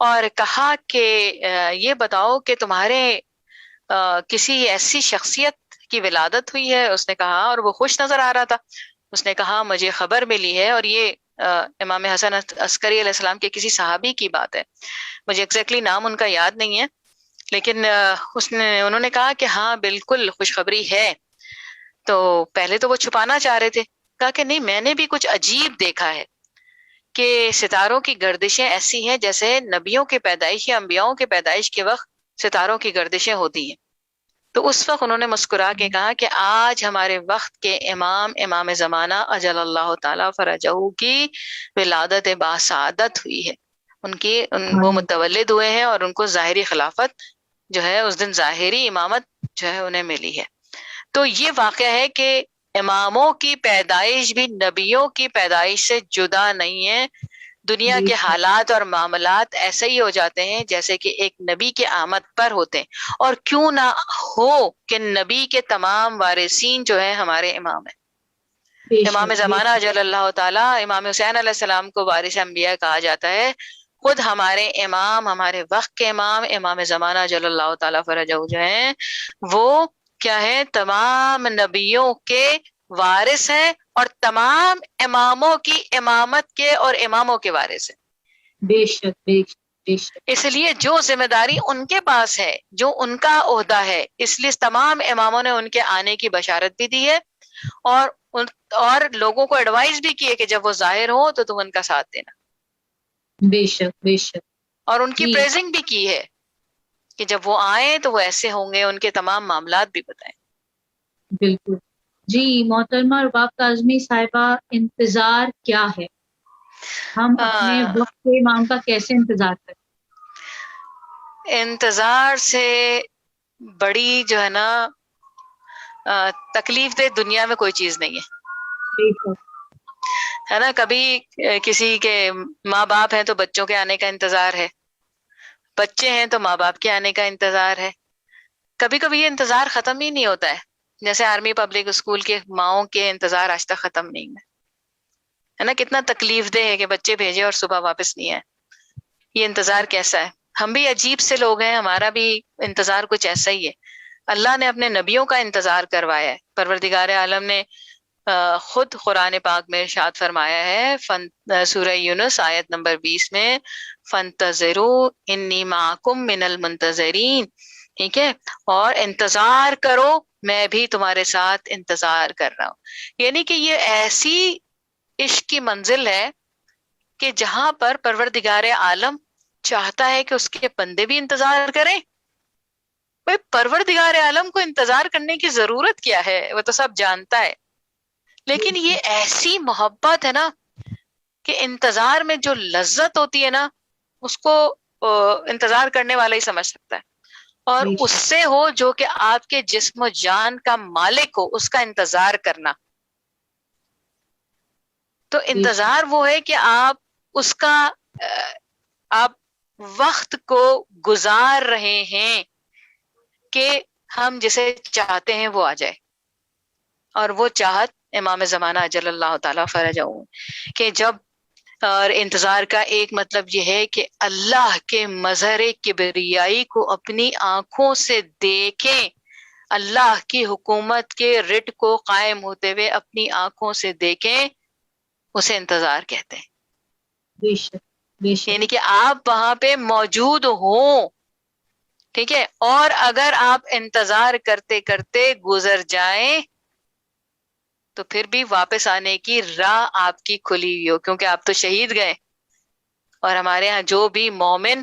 اور کہا کہ یہ بتاؤ کہ تمہارے کسی ایسی شخصیت کی ولادت ہوئی ہے؟ اس نے کہا، اور وہ خوش نظر آ رہا تھا. اس نے کہا مجھے خبر ملی ہے، اور یہ امام حسن عسکری علیہ السلام کے کسی صحابی کی بات ہے. مجھے ایگزیکٹلی نام ان کا یاد نہیں ہے، لیکن انہوں نے کہا کہ ہاں بالکل خوشخبری ہے. تو پہلے تو وہ چھپانا چاہ رہے تھے. کہا کہ نہیں، میں نے بھی کچھ عجیب دیکھا ہے کہ ستاروں کی گردشیں ایسی ہیں جیسے نبیوں کے پیدائش یا انبیاؤں کے پیدائش کے وقت ستاروں کی گردشیں ہوتی ہیں. تو اس وقت انہوں نے مسکرا کے کہا کہ آج ہمارے وقت کے امام زمانہ اجل اللہ تعالی فرجہ کی ولادت باسعادت ہوئی ہے. وہ متولد ہوئے ہیں، اور ان کو ظاہری خلافت جو ہے اس دن ظاہری امامت جو ہے انہیں ملی ہے. تو یہ واقعہ ہے کہ اماموں کی پیدائش بھی نبیوں کی پیدائش سے جدا نہیں ہے. دنیا کے حالات اور معاملات ایسے ہی ہو جاتے ہیں جیسے کہ ایک نبی کے آمد پر ہوتے ہیں. اور کیوں نہ ہو کہ نبی کے تمام وارثین جو ہیں ہمارے امام ہیں. امام زمانہ اجل اللہ تعالی امام حسین علیہ السلام کو وارث انبیاء کہا جاتا ہے. خود ہمارے امام، ہمارے وقت کے امام زمانہ اجل اللہ تعالی فرجہ جو ہیں، وہ کیا ہے؟ تمام نبیوں کے وارث ہیں، اور تمام اماموں کی امامت کے اور اماموں کے وارث ہیں. بے شک بے شک بے شک. اس لیے جو ذمہ داری ان کے پاس ہے، جو ان کا عہدہ ہے، اس لیے تمام اماموں نے ان کے آنے کی بشارت بھی دی ہے، اور لوگوں کو ایڈوائز بھی کی ہے کہ جب وہ ظاہر ہو تو تم ان کا ساتھ دینا. بے شک بے شک. اور ان کی پریزنگ بھی کی ہے کہ جب وہ آئیں تو وہ ایسے ہوں گے. ان کے تمام معاملات بھی بتائیں. بالکل. جی محترمہ رباب کاظمی صاحبہ، انتظار کیا ہے؟ ہم اپنے وقت کے امام کا کیسے انتظار کریں؟ انتظار سے بڑی جو ہے نا تکلیف دہ دنیا میں کوئی چیز نہیں ہے نا. کبھی کسی کے ماں باپ ہیں تو بچوں کے آنے کا انتظار ہے، بچے ہیں تو ماں باپ کے آنے کا انتظار ہے. کبھی کبھی یہ انتظار ختم ہی نہیں ہوتا ہے. جیسے آرمی پبلک اسکول کے ماؤں کے انتظار آج تک ختم نہیں ہے نا. کتنا تکلیف دہ ہے کہ بچے بھیجے اور صبح واپس نہیں آئے. یہ انتظار کیسا ہے؟ ہم بھی عجیب سے لوگ ہیں، ہمارا بھی انتظار کچھ ایسا ہی ہے. اللہ نے اپنے نبیوں کا انتظار کروایا ہے. پروردگار عالم نے خود قرآن پاک میں ارشاد فرمایا ہے، سورہ یونس آیت نمبر 20 میں، فَانْتَظِرُوا إِنِّي مَعَكُمْ مِنَ الْمُنْتَظِرِينَ. ٹھیک ہے، اور انتظار کرو، میں بھی تمہارے ساتھ انتظار کر رہا ہوں. یعنی کہ یہ ایسی عشق کی منزل ہے کہ جہاں پر پروردگار عالم چاہتا ہے کہ اس کے بندے بھی انتظار کریں. بھئی پروردگار عالم کو انتظار کرنے کی ضرورت کیا ہے؟ وہ تو سب جانتا ہے. لیکن یہ ایسی محبت ہے نا کہ انتظار میں جو لذت ہوتی ہے نا، اس کو انتظار کرنے والا ہی سمجھ سکتا ہے. اور اس سے ہو جو کہ آپ کے جسم و جان کا مالک ہو، اس کا انتظار کرنا. تو انتظار وہ ہے کہ آپ اس کا آپ وقت کو گزار رہے ہیں کہ ہم جسے چاہتے ہیں وہ آ جائے. اور وہ چاہت امام زمانہ اجل اللہ تعالی فرجہ کہ جب، اور انتظار کا ایک مطلب یہ ہے کہ اللہ کے مظہر کبریائی کو اپنی آنکھوں سے دیکھیں، اللہ کی حکومت کے رٹ کو قائم ہوتے ہوئے اپنی آنکھوں سے دیکھیں، اسے انتظار کہتے ہیں. بے شک بے شک. یعنی کہ آپ وہاں پہ موجود ہوں. ٹھیک ہے، اور اگر آپ انتظار کرتے کرتے گزر جائیں تو پھر بھی واپس آنے کی راہ آپ کی کھلی ہوئی ہو، کیونکہ آپ تو شہید گئے. اور ہمارے ہاں جو بھی مومن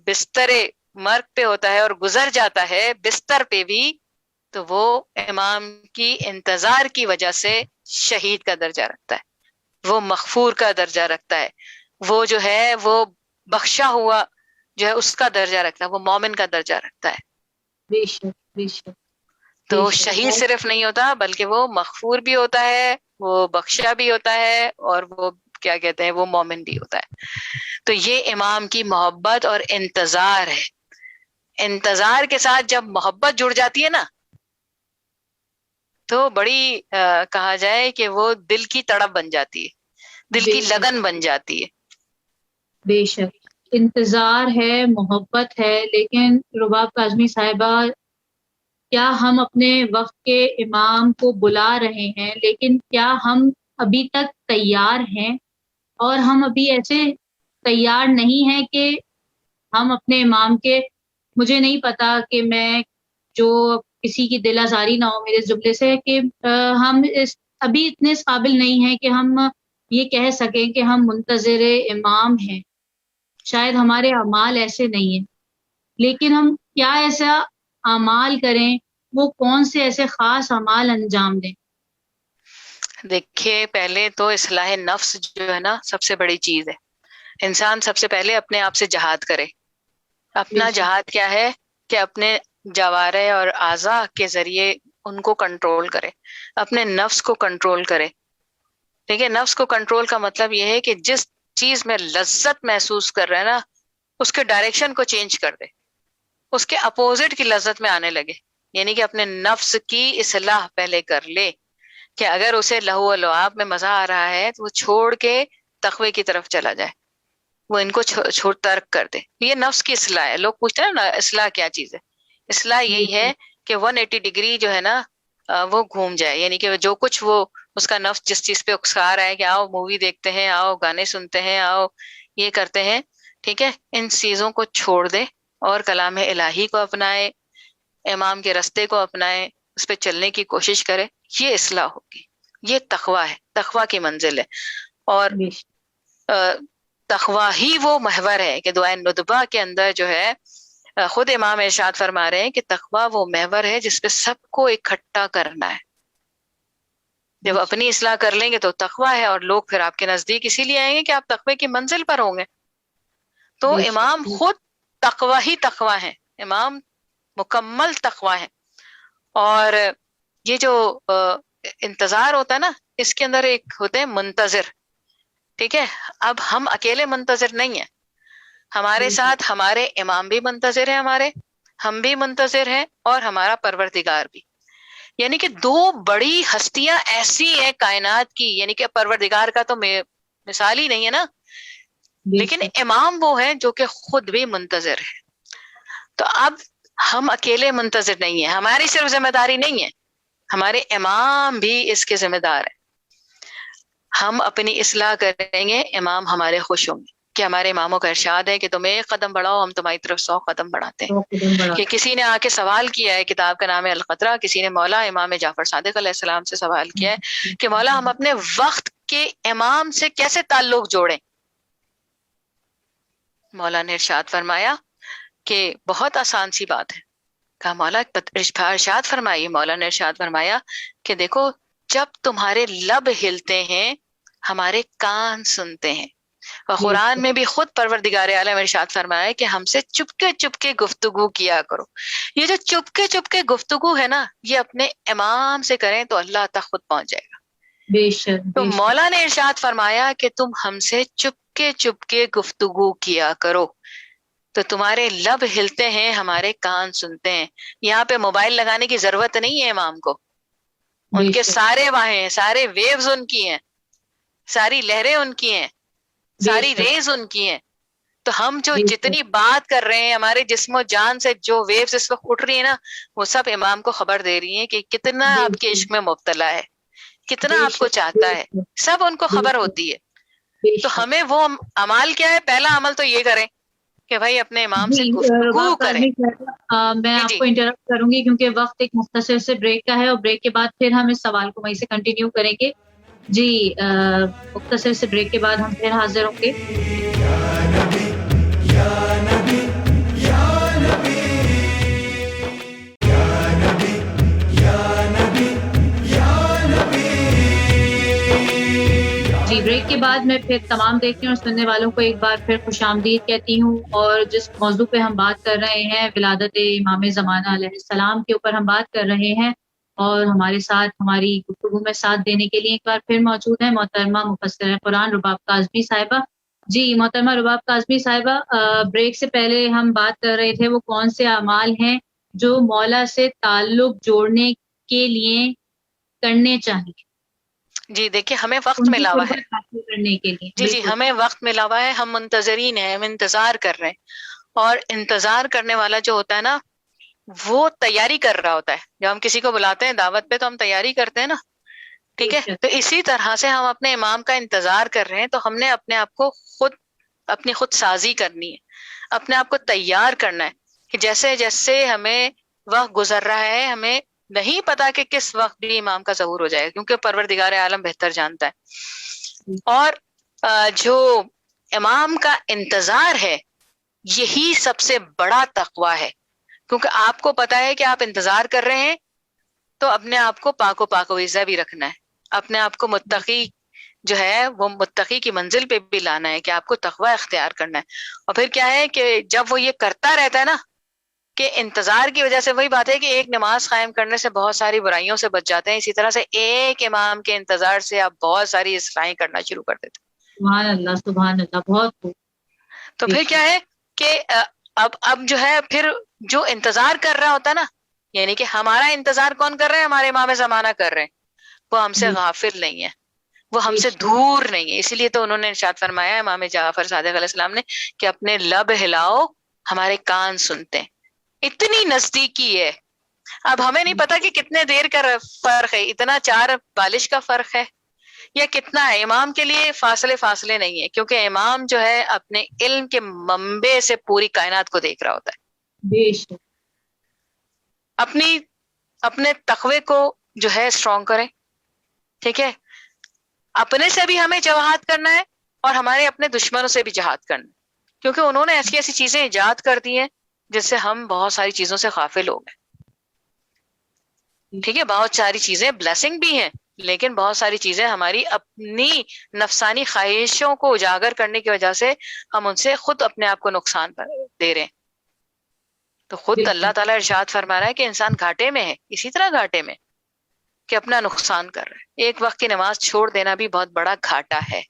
بستر مرگ پہ ہوتا ہے اور گزر جاتا ہے بستر پہ بھی، تو وہ امام کی انتظار کی وجہ سے شہید کا درجہ رکھتا ہے، وہ مغفور کا درجہ رکھتا ہے، وہ جو ہے وہ بخشا ہوا جو ہے اس کا درجہ رکھتا ہے، وہ مومن کا درجہ رکھتا ہے. بے شک بے شک. تو شہید صرف نہیں ہوتا بلکہ وہ مغفور بھی ہوتا ہے، وہ بخشا بھی ہوتا ہے، اور وہ کیا کہتے ہیں، وہ مومن بھی ہوتا ہے. تو یہ امام کی محبت اور انتظار ہے. انتظار کے ساتھ جب محبت جڑ جاتی ہے نا، تو بڑی کہا جائے کہ وہ دل کی تڑپ بن جاتی ہے، دل کی لگن بن جاتی ہے. بے شک انتظار ہے، محبت ہے، لیکن رباب کاظمی صاحبہ کیا ہم اپنے وقت کے امام کو بلا رہے ہیں، لیکن کیا ہم ابھی تک تیار ہیں؟ اور ہم ابھی ایسے تیار نہیں ہیں کہ ہم اپنے امام کے، مجھے نہیں پتا کہ میں جو کسی کی دل آزاری نہ ہو میرے جملے سے، کہ ہم ابھی اتنے اس قابل نہیں ہیں کہ ہم یہ کہہ سکیں کہ ہم منتظر امام ہیں. شاید ہمارے اعمال ایسے نہیں ہیں، لیکن ہم کیا ایسا اعمال کریں، وہ کون سے ایسے خاص اعمال انجام دیں؟ دیکھیے، پہلے تو اصلاح نفس جو ہے نا سب سے بڑی چیز ہے. انسان سب سے پہلے اپنے آپ سے جہاد کرے. اپنا جہاد کیا ہے کہ اپنے جوارح اور اعضاء کے ذریعے ان کو کنٹرول کرے، اپنے نفس کو کنٹرول کرے. ٹھیک ہے، نفس کو کنٹرول کا مطلب یہ ہے کہ جس چیز میں لذت محسوس کر رہا ہے نا، اس کے ڈائریکشن کو چینج کر دے، اس کے اپوزٹ کی لذت میں آنے لگے. یعنی کہ اپنے نفس کی اصلاح پہلے کر لے، کہ اگر اسے لہو و لعاب میں مزہ آ رہا ہے تو وہ چھوڑ کے تقوی کی طرف چلا جائے، وہ ان کو چھوڑ ترک کر دے. یہ نفس کی اصلاح ہے. لوگ پوچھتے ہیں نا اصلاح کیا چیز ہے؟ اصلاح یہی ہے کہ 180 ڈگری جو ہے نا وہ گھوم جائے. یعنی کہ جو کچھ وہ اس کا نفس جس چیز پہ اکسا رہا ہے کہ آؤ مووی دیکھتے ہیں، آؤ گانے سنتے ہیں، آؤ یہ کرتے ہیں، ٹھیک ہے، ان چیزوں کو چھوڑ دے اور کلام الہی کو اپنائے، امام کے رستے کو اپنائے، اس پہ چلنے کی کوشش کرے. یہ اصلاح ہوگی. یہ تقویٰ ہے، تقویٰ کی منزل ہے. اور تقویٰ ہی وہ محور ہے کہ دعائے ندبہ کے اندر جو ہے خود امام ارشاد فرما رہے ہیں کہ تقویٰ وہ محور ہے جس پہ سب کو اکٹھا کرنا ہے. جب اپنی اصلاح کر لیں گے تو تقویٰ ہے، اور لوگ پھر آپ کے نزدیک اسی لیے آئیں گے کہ آپ تقوی کی منزل پر ہوں گے. تو امام خود تقویٰ ہی تقویٰ ہے، امام مکمل تقویٰ ہے. اور یہ جو انتظار ہوتا ہے نا، اس کے اندر ایک ہوتے ہیں منتظر. ٹھیک ہے، اب ہم اکیلے منتظر نہیں ہیں، ہمارے ساتھ ہمارے امام بھی منتظر ہیں، ہم بھی منتظر ہیں، اور ہمارا پروردگار بھی. یعنی کہ دو بڑی ہستیاں ایسی ہیں کائنات کی، یعنی کہ پروردگار کا تو مثال ہی نہیں ہے نا، لیکن امام وہ ہیں جو کہ خود بھی منتظر ہے. تو اب ہم اکیلے منتظر نہیں ہیں، ہماری صرف ذمہ داری نہیں ہے، ہمارے امام بھی اس کے ذمہ دار ہیں. ہم اپنی اصلاح کریں گے، امام ہمارے خوش ہوں گے. کہ ہمارے اماموں کا ارشاد ہے کہ تم ایک قدم بڑھاؤ، ہم تمہاری طرف 100 قدم بڑھاتے ہیں. کہ کسی نے آ کے سوال کیا ہے، کتاب کا نام ہے القطرہ، کسی نے مولا امام جعفر صادق علیہ السلام سے سوال کیا ہے کہ مولا ہم اپنے وقت کے امام سے کیسے تعلق جوڑیں؟ مولا نے ارشاد فرمایا کہ بہت آسان سی بات ہے. کہا مولا ارشاد فرمائیے. مولا نے ارشاد فرمایا کہ دیکھو، جب تمہارے لب ہلتے ہیں ہمارے کان سنتے ہیں. اور قرآن میں بھی خود پروردگار عالم ارشاد فرمایا کہ ہم سے چپکے چپکے گفتگو کیا کرو. یہ جو چپکے چپکے گفتگو ہے نا، یہ اپنے امام سے کریں تو اللہ تک خود پہنچ جائے گا. بے شک. تو مولا نے ارشاد فرمایا کہ تم ہم سے چپکے چپکے گفتگو کیا کرو، تو تمہارے لب ہلتے ہیں ہمارے کان سنتے ہیں. یہاں پہ موبائل لگانے کی ضرورت نہیں ہے امام کو، ان کے سارے وہاں ہیں، سارے ویوز ان کی ہیں، ساری لہریں ان کی ہیں، ساری ریز ان کی ہیں. تو ہم جو جتنی بات کر رہے ہیں، ہمارے جسم و جان سے جو ویوز اس وقت اٹھ رہی ہیں نا، وہ سب امام کو خبر دے رہی ہیں کہ کتنا آپ کے عشق میں مبتلا ہے، کتنا آپ کو چاہتا ہے، سب ان کو خبر ہوتی ہے. تو ہمیں وہ عمل کیا ہے؟ پہلا عمل تو یہ کریں کہ بھائی اپنے امام سے گفتگو کریں. میں آپ کو انٹرپٹ کروں گی کیونکہ وقت ایک مختصر سے بریک کا ہے، اور بریک کے بعد پھر ہم اس سوال کو وہیں سے کنٹینیو کریں گے. جی مختصر سے بریک کے بعد ہم پھر حاضر ہوں گے. جی بریک کے بعد میں پھر تمام دیکھنے اور سننے والوں کو ایک بار پھر خوش آمدید کہتی ہوں. اور جس موضوع پہ ہم بات کر رہے ہیں، ولادت امام زمانہ علیہ السلام کے اوپر ہم بات کر رہے ہیں، اور ہمارے ساتھ ہماری گفتگو میں ساتھ دینے کے لیے ایک بار پھر موجود ہے محترمہ مفسرہ قرآن رباب کاظمی صاحبہ. جی محترمہ رباب کاظمی صاحبہ، بریک سے پہلے ہم بات کر رہے تھے وہ کون سے اعمال ہیں جو مولا سے تعلق جوڑنے کے لیے کرنے چاہیے. جی دیکھیے ہمیں وقت ان کی ملا ہوا ہے، قربت حاصل کرنے کے لیے. جی بالکل. ہمیں وقت ملا ہوا ہے، ہم منتظرین ہیں، ہم انتظار کر رہے ہیں. اور انتظار کرنے والا جو ہوتا ہے نا وہ تیاری کر رہا ہوتا ہے. جب ہم کسی کو بلاتے ہیں دعوت پہ تو ہم تیاری کرتے ہیں نا، بے ٹھیک ہے. شک. تو اسی طرح سے ہم اپنے امام کا انتظار کر رہے ہیں، تو ہم نے اپنے آپ کو اپنی خود سازی کرنی ہے، اپنے آپ کو تیار کرنا ہے کہ جیسے جیسے ہمیں وقت گزر رہا ہے ہمیں نہیں پتا کہ کس وقت بھی امام کا ظہور ہو جائے گا، کیونکہ پروردگار عالم بہتر جانتا ہے. اور جو امام کا انتظار ہے یہی سب سے بڑا تقویٰ ہے، کیونکہ آپ کو پتا ہے کہ آپ انتظار کر رہے ہیں تو اپنے آپ کو پاکیزہ بھی رکھنا ہے، اپنے آپ کو متقی جو ہے وہ متقی کی منزل پہ بھی لانا ہے کہ آپ کو تقوی اختیار کرنا ہے. اور پھر کیا ہے کہ جب وہ یہ کرتا رہتا ہے نا کہ انتظار کی وجہ سے، وہی بات ہے کہ ایک نماز قائم کرنے سے بہت ساری برائیوں سے بچ جاتے ہیں، اسی طرح سے ایک امام کے انتظار سے آپ بہت ساری اصلاحیں کرنا شروع کر دیتے ہیں. سبحان اللہ، سبحان اللہ، بہت خوب. تو بے پھر کیا شک. ہے کہ اب جو ہے پھر جو انتظار کر رہا ہوتا ہے نا، یعنی کہ ہمارا انتظار کون کر رہے ہیں؟ ہمارے امام زمانہ کر رہے ہیں. وہ ہم سے بے غافل نہیں ہے، وہ ہم بے سے شک. دور نہیں ہے. اسی لیے تو انہوں نے ارشاد فرمایا امام جعفر صادق علیہ السلام نے کہ اپنے لب ہلاؤ ہمارے کان سنتے ہیں. اتنی نزدیکی ہے. اب ہمیں نہیں پتا کہ کتنے دیر کا فرق ہے، اتنا 4 بالش کا فرق ہے یا کتنا ہے. امام کے لیے فاصلے نہیں ہے، کیونکہ امام جو ہے اپنے علم کے منبع سے پوری کائنات کو دیکھ رہا ہوتا ہے. بے شک. اپنے تقوی کو جو ہے اسٹرانگ کریں، ٹھیک ہے. اپنے سے بھی ہمیں جہاد کرنا ہے اور ہمارے اپنے دشمنوں سے بھی جہاد کرنا ہے، کیونکہ انہوں نے ایسی ایسی چیزیں ایجاد کر دی ہیں جس سے ہم بہت ساری چیزوں سے غافل ہو گئے. ٹھیک ہے، بہت ساری چیزیں بلیسنگ بھی ہیں، لیکن بہت ساری چیزیں ہماری اپنی نفسانی خواہشوں کو اجاگر کرنے کی وجہ سے ہم ان سے خود اپنے آپ کو نقصان دے رہے ہیں. تو خود اللہ بالکل. تعالیٰ ارشاد فرما رہا ہے کہ انسان گھاٹے میں ہے، اسی طرح گھاٹے میں کہ اپنا نقصان کر رہا ہے. ایک وقت کی نماز چھوڑ دینا بھی بہت بڑا گھاٹا ہے.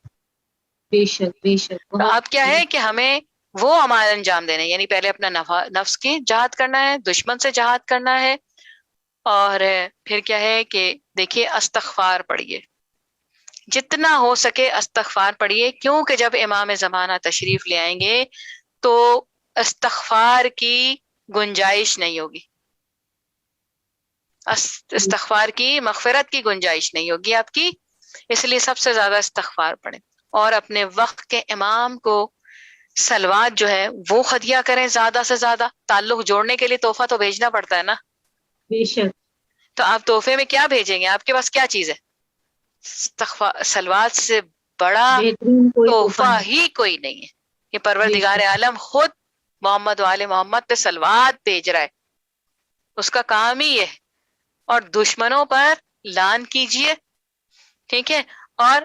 بے شک. بے شک. تو بہت. اب کیا ہے کہ ہمیں وہ عمال انجام دینے، یعنی پہلے اپنا نفس کی جہاد کرنا ہے، دشمن سے جہاد کرنا ہے. اور پھر کیا ہے کہ دیکھیے استغفار پڑھیے، جتنا ہو سکے استغفار پڑھیے، کیونکہ جب امام زمانہ تشریف لے آئیں گے تو استغفار کی گنجائش نہیں ہوگی، استغفار کی مغفرت کی گنجائش نہیں ہوگی آپ کی. اس لیے سب سے زیادہ استغفار پڑھیں اور اپنے وقت کے امام کو صلوات جو ہے وہ ہدیہ کریں زیادہ سے زیادہ. تعلق جوڑنے کے لیے تحفہ تو بھیجنا پڑتا ہے نا. بے شک. تو آپ تحفے میں کیا بھیجیں گے؟ آپ کے پاس کیا چیز ہے؟ صلوات سے بڑا بہترین کوئی تحفہ تحفہ نہیں. ہی کوئی نہیں ہے. یہ بے پروردگار شک. عالم خود محمد وآل محمد پہ صلوات بھیج رہا ہے، اس کا کام ہی ہے. اور دشمنوں پر لعن کیجئے، ٹھیک ہے. اور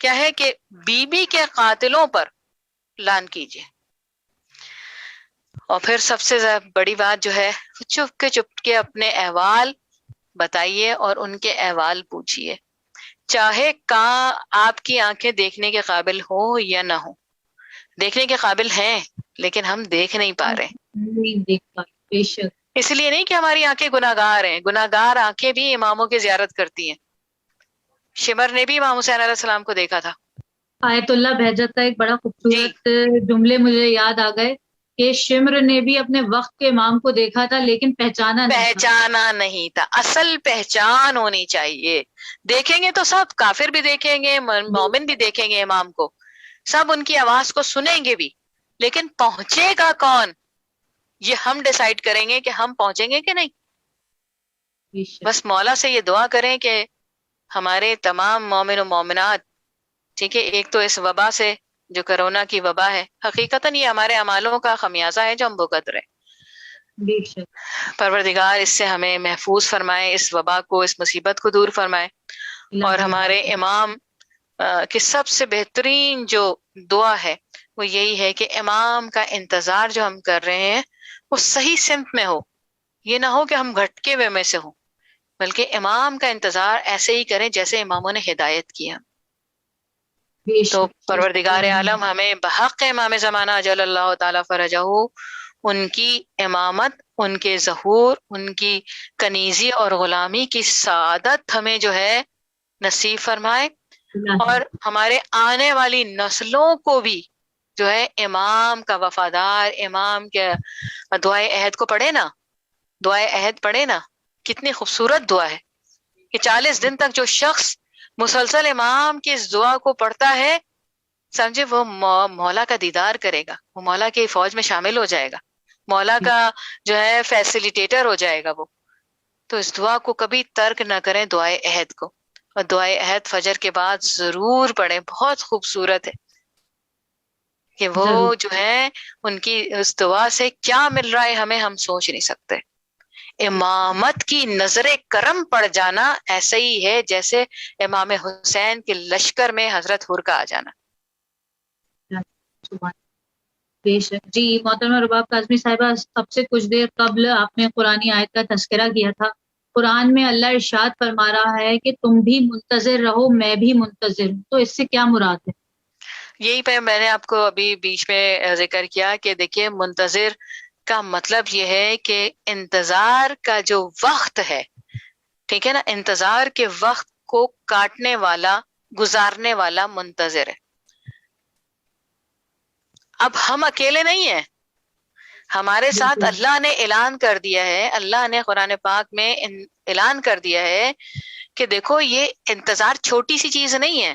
کیا ہے کہ بیوی کے قاتلوں پر لعن کیجئے. اور پھر سب سے بڑی بات جو ہے چپ کے اپنے احوال بتائیے اور ان کے احوال پوچھیے، چاہے کہاں آپ کی آنکھیں دیکھنے کے قابل ہو یا نہ ہو. دیکھنے کے قابل ہیں لیکن ہم دیکھ نہیں پا رہے. نہیں دیکھ پا. بے شک. اس لیے نہیں کہ ہماری آنکھیں گناہگار ہیں، گناہگار آنکھیں بھی اماموں کی زیارت کرتی ہیں. شمر نے بھی امام حسین علیہ السلام کو دیکھا تھا. آیت اللہ بہجت کا ایک بڑا جی خوبصورت جملے مجھے یاد آ گئے کہ شمر نے بھی اپنے وقت کے امام کو دیکھا تھا لیکن پہچانا نہیں تھا. پہچانا نہیں تھا. اصل پہچان ہونی چاہیے. دیکھیں گے تو سب، کافر بھی دیکھیں گے، مومن بھی دیکھیں گے امام کو، سب ان کی آواز کو سنیں گے بھی، لیکن پہنچے گا کون یہ ہم ڈیسائیڈ کریں گے کہ ہم پہنچیں گے کہ نہیں. بے شک. بس مولا سے یہ دعا کریں کہ ہمارے تمام مومن و مومنات، ٹھیک ہے، ایک تو اس وبا سے جو کرونا کی وبا ہے، حقیقتاً یہ ہمارے اعمالوں کا خمیازہ ہے جو ہم بھگت رہے. بے شک. پروردگار اس سے ہمیں محفوظ فرمائے، اس وبا کو، اس مصیبت کو دور فرمائے. اور الہی ہمارے آمین. امام کی سب سے بہترین جو دعا ہے وہ یہی ہے کہ امام کا انتظار جو ہم کر رہے ہیں وہ صحیح سمت میں ہو. یہ نہ ہو کہ ہم بھٹکے ہوئے میں سے ہوں، بلکہ امام کا انتظار ایسے ہی کریں جیسے اماموں نے ہدایت کیا. بے تو شک. بے شک. پروردگار الہی عالم ہمیں بحق امام زمانہ اجل اللہ تعالی فرجہ ان کی امامت، ان کے ظہور، ان کی کنیزی اور غلامی کی سعادت ہمیں جو ہے نصیب فرمائے، اور ہمارے آنے والی نسلوں کو بھی جو ہے امام کا وفادار، امام کے دعائے عہد کو پڑھے نا، دعائے عہد پڑھے نا، کتنی خوبصورت دعا ہے کہ 40 دن تک جو شخص مسلسل امام کی اس دعا کو پڑھتا ہے، سمجھے وہ مولا کا دیدار کرے گا، وہ مولا کی فوج میں شامل ہو جائے گا، مولا کا جو ہے فیسیلیٹیٹر ہو جائے گا وہ. تو اس دعا کو کبھی ترک نہ کریں، دعائے عہد کو. اور دعائے عہد فجر کے بعد ضرور پڑھیں، بہت خوبصورت ہے کہ وہ ضرور. جو ہے ان کی اس دعا سے کیا مل رہا ہے ہمیں، ہم سوچ نہیں سکتے. امامت کی نظر کرم پڑ جانا ایسا ہی ہے جیسے امام حسین کے لشکر میں حضرت حر کا آ جانا. بے شک. جی محترمہ رباب کاظمی صاحبہ، اب سے کچھ دیر قبل آپ نے قرآنی آیت کا تذکرہ کیا تھا. قرآن میں اللہ ارشاد فرما رہا ہے کہ تم بھی منتظر رہو، میں بھی منتظر ہوں. تو اس سے کیا مراد ہے؟ یہی پہ میں نے آپ کو ابھی بیچ میں ذکر کیا کہ دیکھیے منتظر کا مطلب یہ ہے کہ انتظار کا جو وقت ہے، ٹھیک ہے نا، انتظار کے وقت کو کاٹنے والا، گزارنے والا منتظر ہے. اب ہم اکیلے نہیں ہیں، ہمارے ساتھ اللہ نے اعلان کر دیا ہے، اللہ نے قرآن پاک میں اعلان کر دیا ہے کہ دیکھو یہ انتظار چھوٹی سی چیز نہیں ہے،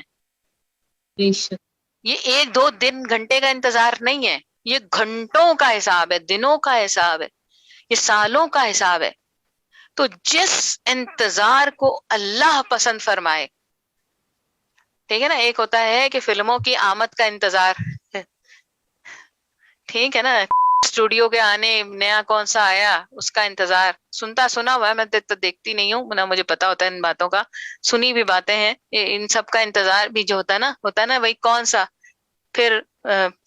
یہ 1-2 دن گھنٹے کا انتظار نہیں ہے، یہ گھنٹوں کا حساب ہے، دنوں کا حساب ہے، یہ سالوں کا حساب ہے. تو جس انتظار کو اللہ پسند فرمائے، ٹھیک ہے نا، ایک ہوتا ہے کہ فلموں کی آمد کا انتظار، ٹھیک ہے نا، اسٹوڈیو کے آنے، نیا کون سا آیا اس کا انتظار، سنا ہوا ہے، میں تو دیکھتی نہیں ہوں نہ مجھے پتا ہوتا ہے ان باتوں کا، سنی بھی باتیں ہیں. ان سب کا انتظار بھی جو ہوتا ہے نا وہی کون سا، پھر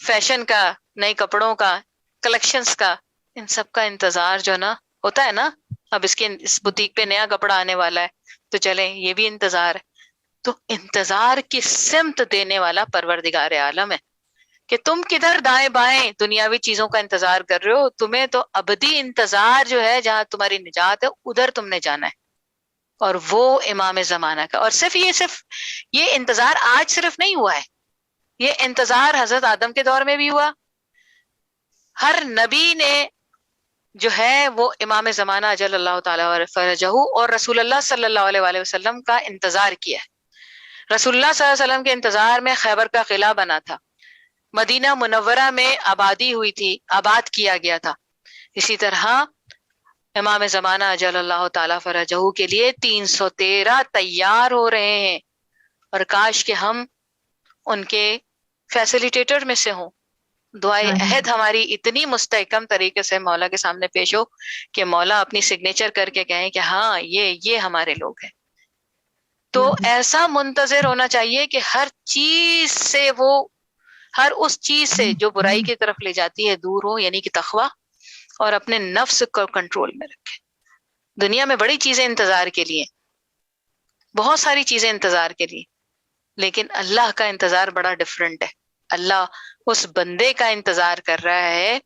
فیشن کا، نئے کپڑوں کا، کلیکشنز کا، ان سب کا انتظار جو نا ہوتا ہے نا. اب اس بوتیک پہ نیا کپڑا آنے والا ہے تو چلیں یہ بھی انتظار ہے. تو انتظار کی سمت دینے والا پروردگار عالم ہے کہ تم کدھر دائیں بائیں دنیاوی چیزوں کا انتظار کر رہے ہو، تمہیں تو ابدی انتظار جو ہے جہاں تمہاری نجات ہے ادھر تم نے جانا ہے، اور وہ امام زمانہ کا. اور صرف یہ انتظار آج صرف نہیں ہوا ہے، یہ انتظار حضرت آدم کے دور میں بھی ہوا. ہر نبی نے جو ہے وہ امام زمانہ اجل اللہ تعالی فرجہ اور رسول اللہ صلی اللہ علیہ وآلہ وسلم کا انتظار کیا ہے. رسول اللہ صلی اللہ علیہ وسلم کے انتظار میں خیبر کا قلعہ بنا تھا، مدینہ منورہ میں آبادی ہوئی تھی، آباد کیا گیا تھا. اسی طرح امام زمانہ اجل اللہ تعالی فرجہ کے لیے 313 تیار ہو رہے ہیں، اور کاش کہ ہم ان کے فیسیلیٹیٹر میں سے ہوں. دعائے عہد ہماری اتنی مستحکم طریقے سے مولا کے سامنے پیش ہو کہ مولا اپنی سگنیچر کر کے کہیں کہ ہاں یہ ہمارے لوگ ہیں. تو ایسا منتظر ہونا چاہیے کہ ہر چیز سے وہ، ہر اس چیز سے جو برائی کی طرف لے جاتی ہے دور ہو، یعنی کہ تقویٰ، اور اپنے نفس کو کنٹرول میں رکھے. دنیا میں بڑی چیزیں انتظار کے لیے، بہت ساری چیزیں انتظار کے لیے، لیکن اللہ کا انتظار بڑا ڈفرینٹ ہے. اللہ اس بندے کا انتظار کر رہا ہے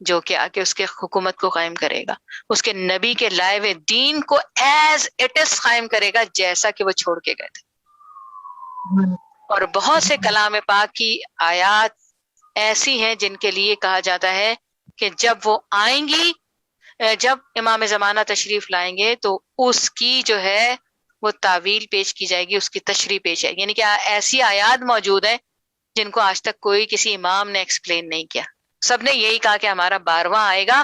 جو کہ آ کے اس کے حکومت کو قائم کرے گا، اس کے نبی کے لائے ہوئے دین کو ایز اٹ از قائم کرے گا جیسا کہ وہ چھوڑ کے گئے تھے. اور بہت سے کلام پاک کی آیات ایسی ہیں جن کے لیے کہا جاتا ہے کہ جب وہ آئیں گی، جب امام زمانہ تشریف لائیں گے تو اس کی جو ہے وہ تعویل پیش کی جائے گی، اس کی تشریح پیش ہے. یعنی کہ ایسی آیات موجود ہیں جن کو آج تک کوئی کسی امام نے ایکسپلین نہیں کیا. سب نے یہی کہا کہ ہمارا 12واں آئے گا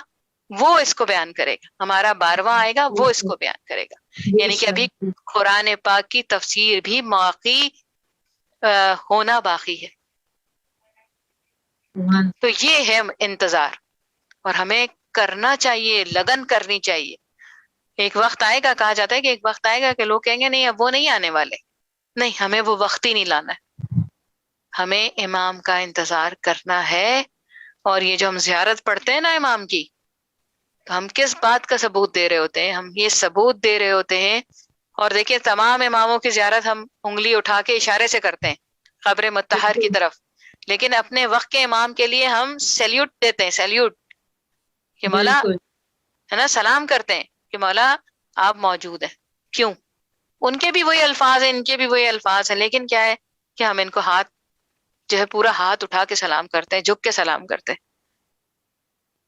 وہ اس کو بیان کرے گا، ہمارا 12واں آئے گا وہ اس کو بیان کرے گا. یعنی کہ ابھی قرآن پاک کی تفسیر بھی باقی ہونا باقی ہے. تو یہ ہے انتظار، اور ہمیں کرنا چاہیے، لگن کرنی چاہیے. ایک وقت آئے گا، کہا جاتا ہے کہ ایک وقت آئے گا کہ لوگ کہیں گے نہیں اب وہ نہیں آنے والے. نہیں، ہمیں وہ وقت ہی نہیں لانا ہے، ہمیں امام کا انتظار کرنا ہے. اور یہ جو ہم زیارت پڑھتے ہیں نا امام کی، تو ہم کس بات کا ثبوت دے رہے ہوتے ہیں؟ ہم یہ ثبوت دے رہے ہوتے ہیں، اور دیکھیں تمام اماموں کی زیارت ہم انگلی اٹھا کے اشارے سے کرتے ہیں قبر مطہر کی طرف، لیکن اپنے وقت کے امام کے لیے ہم سیلیوٹ دیتے ہیں، سیلیوٹ کہ مولا، ہے نا، سلام کرتے ہیں کہ مولا آپ موجود ہیں. کیوں؟ ان کے بھی وہی الفاظ ہیں، ان کے بھی وہی الفاظ ہیں، لیکن کیا ہے کہ ہم ان کو ہاتھ جو ہے پورا ہاتھ اٹھا کے سلام کرتے ہیں، جھک کے سلام کرتے ہیں،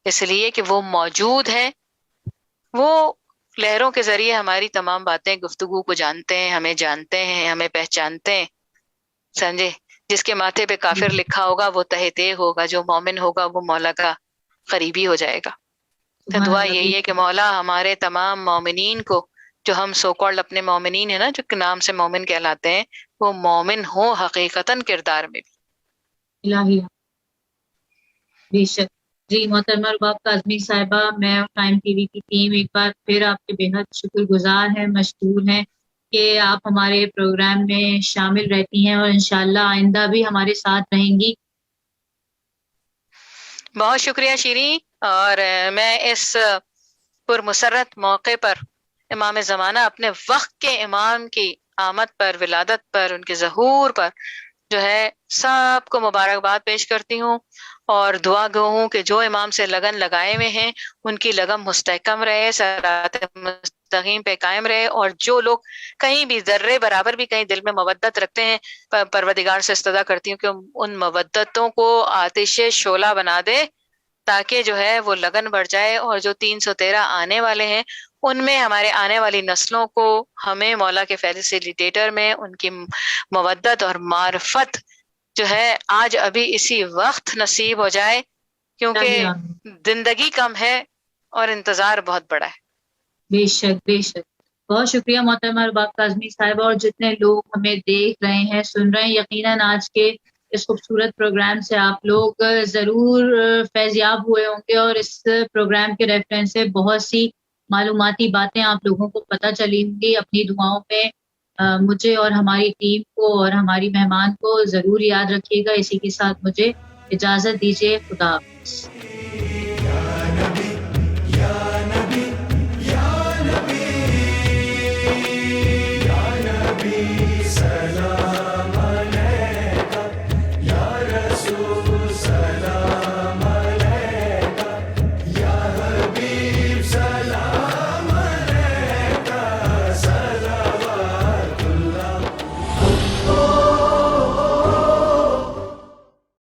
اس لیے کہ وہ موجود ہے، وہ لہروں کے ذریعے ہماری تمام باتیں گفتگو کو جانتے ہیں، ہمیں جانتے ہیں، ہمیں پہچانتے ہیں، سمجھے؟ جس کے ماتھے پہ کافر لکھا ہوگا وہ تہتے ہوگا، جو مومن ہوگا وہ مولا کا قریبی ہو جائے گا۔ تو سبحان دعا اللہ، یہی ہے کہ مولا ہمارے تمام مومنین کو، جو ہم سو کالڈ اپنے مومنین ہیں نا، جو نام سے مومن کہلاتے ہیں، وہ مومن ہوں حقیقتاً کردار میں بھی۔ الہی بے شک۔ جی محترمہ رباب کاظمی صاحبہ، میں ٹائم ٹی وی کی ٹیم ایک بار پھر آپ کے بے حد شکر گزار ہیں، مشکور ہیں کہ آپ ہمارے پروگرام میں شامل رہتی ہیں، اور انشاءاللہ آئندہ بھی ہمارے ساتھ رہیں گی۔ بہت شکریہ شیریں، اور میں اس پرمسرت موقع پر امام زمانہ اپنے وقت کے امام کی آمد پر، ولادت پر، ان کے ظہور پر جو ہے سب کو مبارکباد پیش کرتی ہوں، اور دعا گو ہوں کہ جو امام سے لگن لگائے ہوئے ہیں ان کی لگن مستحکم رہے، صراط مستقیم پہ قائم رہے، اور جو لوگ کہیں بھی ذرے برابر بھی کہیں دل میں مودت رکھتے ہیں، پروردگار سے استدعا کرتی ہوں کہ ان مودتوں کو آتش شعلہ بنا دے، تاکہ جو ہے وہ لگن بڑھ جائے، اور جو 313 آنے والے ہیں ان میں ہمارے آنے والی نسلوں کو ہمیں مولا کے فیسیلیٹیٹر میں ان کی مودت اور معرفت جو ہے آج ابھی اسی وقت نصیب ہو جائے، الہی کیونکہ آمین۔ زندگی کم ہے اور انتظار بہت بڑا ہے۔ بے شک بے شک، بہت شکریہ محترمہ رباب کاظمی صاحبہ، اور جتنے لوگ ہمیں دیکھ رہے ہیں، سن رہے ہیں، یقیناً آج کے اس خوبصورت پروگرام سے آپ لوگ ضرور فیضیاب ہوئے ہوں گے، اور اس پروگرام کے ریفرنس سے بہت سی معلوماتی باتیں آپ لوگوں کو پتہ چلی ہوں گی۔ اپنی دعاؤں میں مجھے اور ہماری ٹیم کو اور ہماری مہمان کو ضرور یاد رکھیے گا۔ اسی کے ساتھ مجھے اجازت دیجیے، خدا حافظ۔